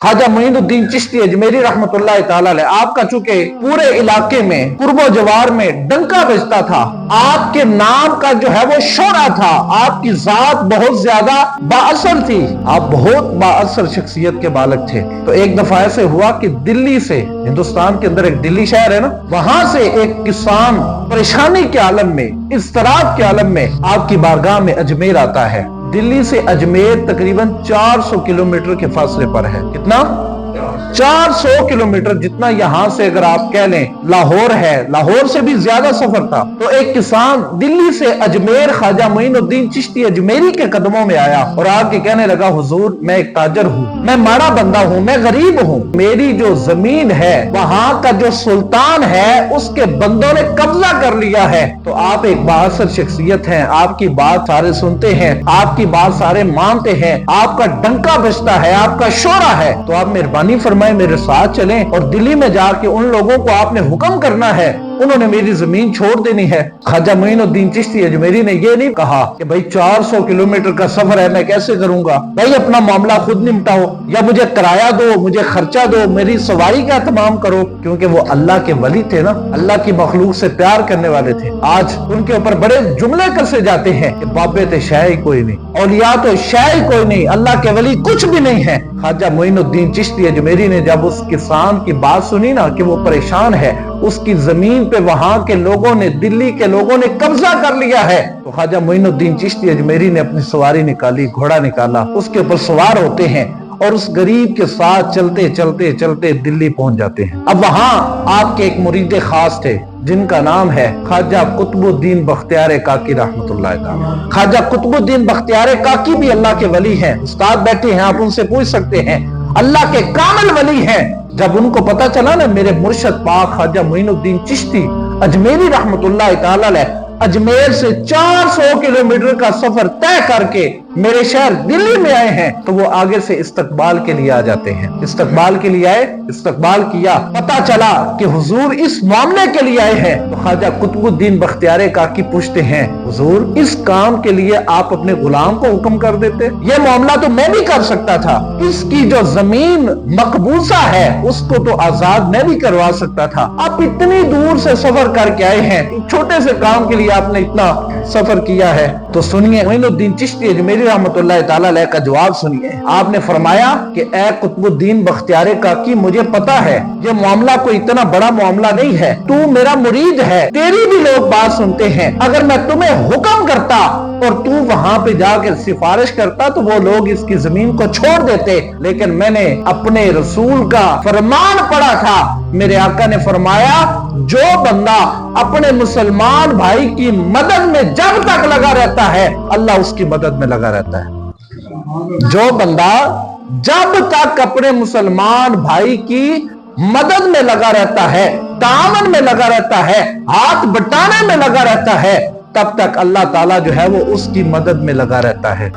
خواجہ معین الدین چشتی اجمیری رحمت اللہ تعالی علیہ، آپ کا چونکہ پورے علاقے میں قرب و جوار میں ڈنکا بجتا تھا، آپ کے نام کا جو ہے وہ شہرا تھا، آپ کی ذات بہت زیادہ بااثر تھی، آپ بہت بااثر شخصیت کے بالغ تھے۔ تو ایک دفعہ ایسے ہوا کہ دلی سے، ہندوستان کے اندر ایک دلی شہر ہے نا، وہاں سے ایک کسان پریشانی کے عالم میں، اضطراب کے عالم میں آپ کی بارگاہ میں اجمیر آتا ہے۔ دلی سے اجمیر تقریباً 400 کلومیٹر کے فاصلے پر ہے۔ کتنا؟ 400 کلومیٹر، جتنا یہاں سے اگر آپ کہہ لیں لاہور ہے، لاہور سے بھی زیادہ سفر تھا۔ تو ایک کسان دلی سے اجمیر خواجہ معین الدین چشتی اجمیری کے قدموں میں آیا اور آ کے کہنے لگا، حضور میں ایک تاجر ہوں، میں ماڑا بندہ ہوں، میں غریب ہوں، میری جو زمین ہے وہاں کا جو سلطان ہے اس کے بندوں نے قبضہ کر لیا ہے۔ تو آپ ایک بااثر شخصیت ہیں، آپ کی بات سارے سنتے ہیں، آپ کی بات سارے مانتے ہیں، آپ کا ڈنکا بجتا ہے، آپ کا شورا ہے، تو آپ مہربانی فرمائے میرے ساتھ چلیں اور دلی میں جا کے ان لوگوں کو آپ نے حکم کرنا ہے، انہوں نے میری زمین چھوڑ دینی ہے۔ خواجہ معین الدین چشتی اجمیری نے یہ نہیں کہا کہ بھائی 400 کلومیٹر کا سفر ہے، میں کیسے کروں گا، بھائی اپنا معاملہ خود نمٹاؤ، یا مجھے کرایہ دو، مجھے خرچہ دو، میری سواری کا اہتمام کرو، کیونکہ وہ اللہ کے ولی تھے نا، اللہ کی مخلوق سے پیار کرنے والے تھے۔ آج ان کے اوپر بڑے جملے کسے جاتے ہیں کہ بابے تے شے ہی کوئی نہیں، اولیاء تو شے ہی کوئی نہیں، اللہ کے ولی کچھ بھی نہیں ہے۔ خواجہ معین الدین چشتی اجمیری نے جب اس کسان کی بات سنی نا کہ وہ پریشان ہے، اس کی زمین پہ وہاں کے لوگوں نے، دلی کے لوگوں نے قبضہ کر لیا ہے، تو خواجہ معین الدین چشتی اجمیری نے اپنی سواری نکالی، گھوڑا نکالا، اس کے اوپر سوار ہوتے ہیں اور اس غریب کے ساتھ چلتے چلتے چلتے دلی پہنچ جاتے ہیں۔ اب وہاں آپ کے ایک مرید خاص تھے جن کا نام ہے خواجہ قطب الدین بختیار کاکی رحمت اللہ تعالی۔ خواجہ قطب الدین بختیار کاکی بھی اللہ کے ولی ہیں، استاد بیٹھے ہیں، آپ ان سے پوچھ سکتے ہیں، اللہ کے کامل ولی ہیں۔ جب ان کو پتا چلا نا میرے مرشد پاک خواجہ معین الدین چشتی اجمیری رحمت اللہ تعالی علیہ اجمیر سے 400 کلومیٹر کا سفر طے کر کے میرے شہر دلی میں آئے ہیں، تو وہ آگے سے استقبال کے لیے آ جاتے ہیں۔ استقبال کے لیے آئے، استقبال کیا، پتا چلا کہ حضور اس معاملے کے لیے آئے ہیں، تو خواجہ قطب الدین بختیار کاکی پوچھتے ہیں، حضور اس کام کے لیے آپ اپنے غلام کو حکم کر دیتے، یہ معاملہ تو میں بھی کر سکتا تھا، اس کی جو زمین مقبوضہ ہے اس کو تو آزاد میں بھی کروا سکتا تھا، آپ اتنی دور سے سفر کر کے آئے ہیں، چھوٹے سے کام کے لیے آپ نے اتنا سفر کیا ہے۔ تو سنیے معین الدین چشتی اجمیری رحمت اللہ تعالی علیہ کا جواب سنیے۔ آپ نے فرمایا کہ اے قطب الدین بختیار کاکی، مجھے پتا ہے یہ معاملہ کوئی اتنا بڑا معاملہ نہیں ہے، تو میرا مرید ہے، تیری بھی لوگ بات سنتے ہیں، اگر میں تمہیں حکم کرتا اور تو وہاں پہ جا کے سفارش کرتا تو وہ لوگ اس کی زمین کو چھوڑ دیتے، لیکن میں نے اپنے رسول کا فرمان پڑھا تھا، میرے آقا نے فرمایا جو بندہ اپنے مسلمان بھائی کی مدد میں جب تک لگا رہتا ہے اللہ اس کی مدد میں لگا رہتا ہے۔ جو بندہ جب تک اپنے مسلمان بھائی کی مدد میں لگا رہتا ہے، تعاون میں لگا رہتا ہے، ہاتھ بٹانے میں لگا رہتا ہے، تب تک اللہ تعالیٰ جو ہے وہ اس کی مدد میں لگا رہتا ہے۔